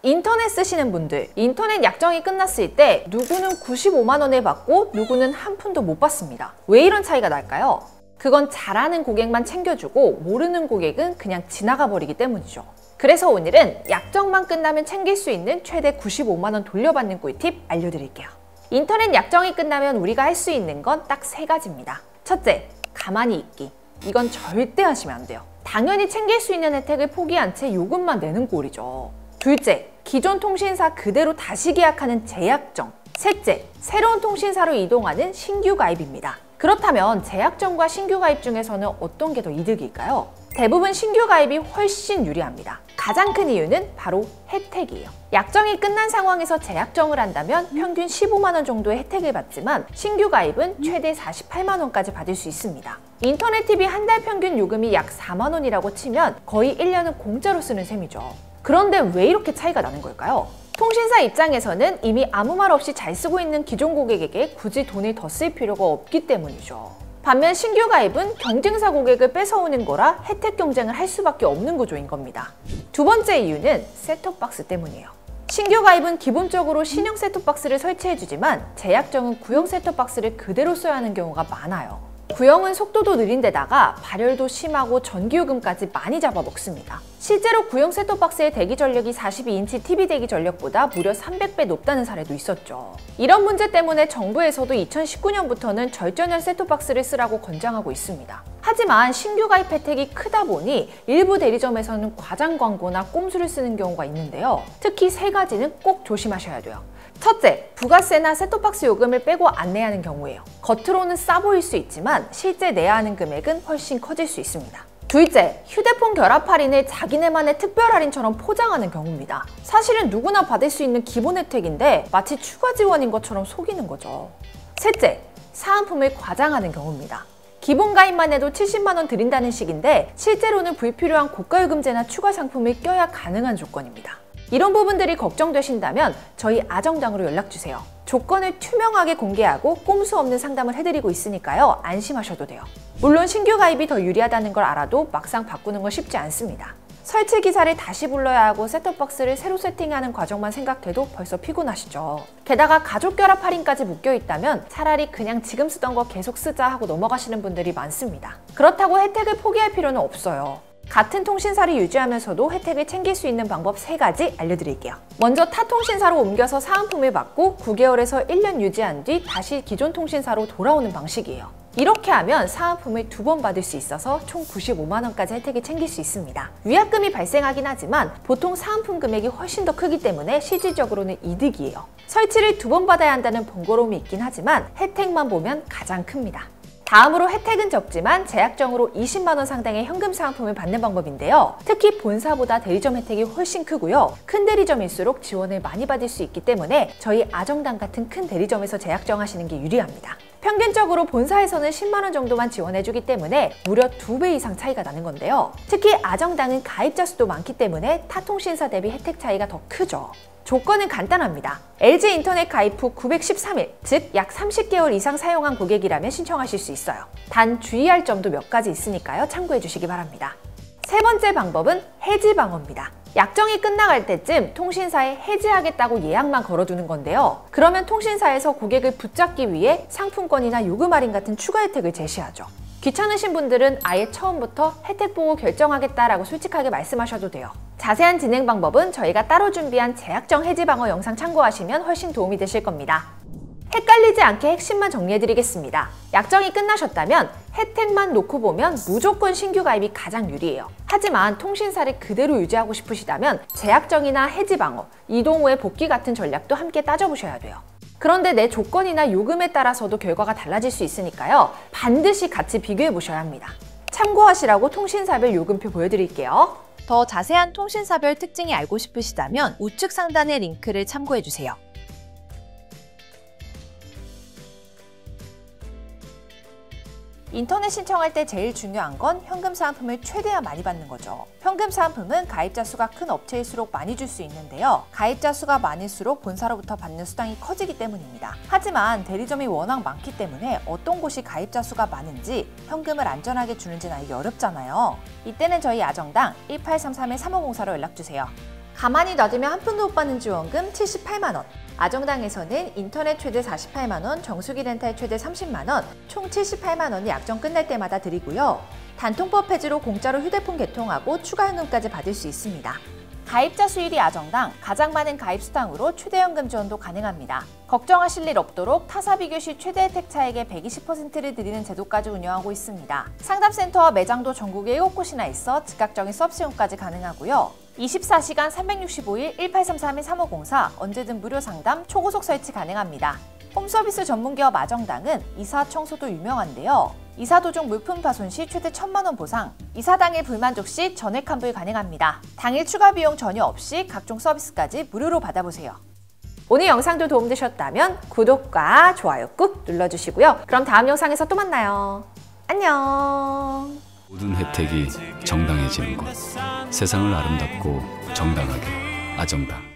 인터넷 쓰시는 분들, 인터넷 약정이 끝났을 때 누구는 95만 원을 받고 누구는 한 푼도 못 받습니다. 왜 이런 차이가 날까요? 그건 잘하는 고객만 챙겨주고 모르는 고객은 그냥 지나가 버리기 때문이죠. 그래서 오늘은 약정만 끝나면 챙길 수 있는 최대 95만 원 돌려받는 꿀팁 알려드릴게요. 인터넷 약정이 끝나면 우리가 할 수 있는 건 딱 3가지입니다. 첫째, 가만히 있기. 이건 절대 하시면 안 돼요. 당연히 챙길 수 있는 혜택을 포기한 채 요금만 내는 꼴이죠. 둘째, 기존 통신사 그대로 다시 계약하는 재약정. 셋째, 새로운 통신사로 이동하는 신규 가입입니다. 그렇다면 재약정과 신규 가입 중에서는 어떤 게 더 이득일까요? 대부분 신규 가입이 훨씬 유리합니다. 가장 큰 이유는 바로 혜택이에요. 약정이 끝난 상황에서 재약정을 한다면 평균 15만 원 정도의 혜택을 받지만 신규 가입은 최대 48만 원까지 받을 수 있습니다. 인터넷 TV 한 달 평균 요금이 약 4만 원이라고 치면 거의 1년은 공짜로 쓰는 셈이죠. 그런데 왜 이렇게 차이가 나는 걸까요? 통신사 입장에서는 이미 아무 말 없이 잘 쓰고 있는 기존 고객에게 굳이 돈을 더 쓸 필요가 없기 때문이죠. 반면 신규 가입은 경쟁사 고객을 뺏어오는 거라 혜택 경쟁을 할 수밖에 없는 구조인 겁니다. 두 번째 이유는 셋톱박스 때문이에요. 신규 가입은 기본적으로 신형 셋톱박스를 설치해주지만 재약정은 구형 셋톱박스를 그대로 써야 하는 경우가 많아요. 구형은 속도도 느린 데다가 발열도 심하고 전기요금까지 많이 잡아먹습니다. 실제로 구형 셋톱박스의 대기 전력이 42인치 TV 대기 전력보다 무려 300배 높다는 사례도 있었죠. 이런 문제 때문에 정부에서도 2019년부터는 절전형 셋톱박스를 쓰라고 권장하고 있습니다. 하지만 신규 가입 혜택이 크다 보니 일부 대리점에서는 과장 광고나 꼼수를 쓰는 경우가 있는데요. 특히 3가지는 꼭 조심하셔야 돼요. 첫째, 부가세나 셋톱박스 요금을 빼고 안내하는 경우예요. 겉으로는 싸 보일 수 있지만 실제 내야 하는 금액은 훨씬 커질 수 있습니다. 둘째, 휴대폰 결합 할인을 자기네만의 특별 할인처럼 포장하는 경우입니다. 사실은 누구나 받을 수 있는 기본 혜택인데 마치 추가 지원인 것처럼 속이는 거죠. 셋째, 사은품을 과장하는 경우입니다. 기본 가입만 해도 70만 원 드린다는 식인데 실제로는 불필요한 고가요금제나 추가 상품을 껴야 가능한 조건입니다. 이런 부분들이 걱정되신다면 저희 아정당으로 연락주세요. 조건을 투명하게 공개하고 꼼수 없는 상담을 해드리고 있으니까요. 안심하셔도 돼요. 물론 신규 가입이 더 유리하다는 걸 알아도 막상 바꾸는 건 쉽지 않습니다. 설치 기사를 다시 불러야 하고 셋톱박스를 새로 세팅하는 과정만 생각해도 벌써 피곤하시죠. 게다가 가족 결합 할인까지 묶여있다면 차라리 그냥 지금 쓰던 거 계속 쓰자 하고 넘어가시는 분들이 많습니다. 그렇다고 혜택을 포기할 필요는 없어요. 같은 통신사를 유지하면서도 혜택을 챙길 수 있는 방법 3가지 알려드릴게요. 먼저 타 통신사로 옮겨서 사은품을 받고 9개월에서 1년 유지한 뒤 다시 기존 통신사로 돌아오는 방식이에요. 이렇게 하면 사은품을 2번 받을 수 있어서 총 95만 원까지 혜택을 챙길 수 있습니다. 위약금이 발생하긴 하지만 보통 사은품 금액이 훨씬 더 크기 때문에 실질적으로는 이득이에요. 설치를 2번 받아야 한다는 번거로움이 있긴 하지만 혜택만 보면 가장 큽니다. 다음으로 혜택은 적지만 재약정으로 20만 원 상당의 현금 사은품을 받는 방법인데요. 특히 본사보다 대리점 혜택이 훨씬 크고요. 큰 대리점일수록 지원을 많이 받을 수 있기 때문에 저희 아정당 같은 큰 대리점에서 재약정하시는 게 유리합니다. 평균적으로 본사에서는 10만 원 정도만 지원해주기 때문에 무려 2배 이상 차이가 나는 건데요. 특히 아정당은 가입자 수도 많기 때문에 타 통신사 대비 혜택 차이가 더 크죠. 조건은 간단합니다. LG 인터넷 가입 후 913일, 즉 약 30개월 이상 사용한 고객이라면 신청하실 수 있어요. 단 주의할 점도 몇 가지 있으니까요. 참고해 주시기 바랍니다. 세 번째 방법은 해지 방어입니다. 약정이 끝나갈 때쯤 통신사에 해지하겠다고 예약만 걸어두는 건데요. 그러면 통신사에서 고객을 붙잡기 위해 상품권이나 요금 할인 같은 추가 혜택을 제시하죠. 귀찮으신 분들은 아예 처음부터 혜택 보고 결정하겠다라고 솔직하게 말씀하셔도 돼요. 자세한 진행 방법은 저희가 따로 준비한 재약정 해지 방어 영상 참고하시면 훨씬 도움이 되실 겁니다. 헷갈리지 않게 핵심만 정리해드리겠습니다. 약정이 끝나셨다면 혜택만 놓고 보면 무조건 신규 가입이 가장 유리해요. 하지만 통신사를 그대로 유지하고 싶으시다면 재약정이나 해지 방어, 이동 후의 복귀 같은 전략도 함께 따져보셔야 돼요. 그런데 내 조건이나 요금에 따라서도 결과가 달라질 수 있으니까요. 반드시 같이 비교해 보셔야 합니다. 참고하시라고 통신사별 요금표 보여드릴게요. 더 자세한 통신사별 특징이 알고 싶으시다면 우측 상단의 링크를 참고해주세요. 인터넷 신청할 때 제일 중요한 건 현금 사은품을 최대한 많이 받는 거죠. 현금 사은품은 가입자 수가 큰 업체일수록 많이 줄 수 있는데요. 가입자 수가 많을수록 본사로부터 받는 수당이 커지기 때문입니다. 하지만 대리점이 워낙 많기 때문에 어떤 곳이 가입자 수가 많은지 현금을 안전하게 주는지는 알기 어렵잖아요. 이때는 저희 아정당 1833-3504로 연락주세요. 가만히 놔두면 한 푼도 못 받는 지원금 78만 원. 아정당에서는 인터넷 최대 48만 원, 정수기 렌탈 최대 30만 원, 총 78만 원이 약정 끝날 때마다 드리고요. 단통법 폐지로 공짜로 휴대폰 개통하고 추가 현금까지 받을 수 있습니다. 가입자 수일이 아정당, 가장 많은 가입 수당으로 최대 현금 지원도 가능합니다. 걱정하실 일 없도록 타사 비교 시 최대 혜택 차액의 120%를 드리는 제도까지 운영하고 있습니다. 상담센터와 매장도 전국에 7곳이나 있어 즉각적인 서비스용까지 가능하고요. 24시간 365일 1833-3504 언제든 무료 상담, 초고속 설치 가능합니다. 홈서비스 전문기업 아정당은 이사 청소도 유명한데요. 이사 도중 물품 파손 시 최대 1,000만 원 보상, 이사 당일 불만족 시 전액 환불 가능합니다. 당일 추가 비용 전혀 없이 각종 서비스까지 무료로 받아보세요. 오늘 영상도 도움되셨다면 구독과 좋아요 꾹 눌러주시고요. 그럼 다음 영상에서 또 만나요. 안녕. 모든 혜택이 정당해지는 곳. 세상을 아름답고 정당하게 아정당.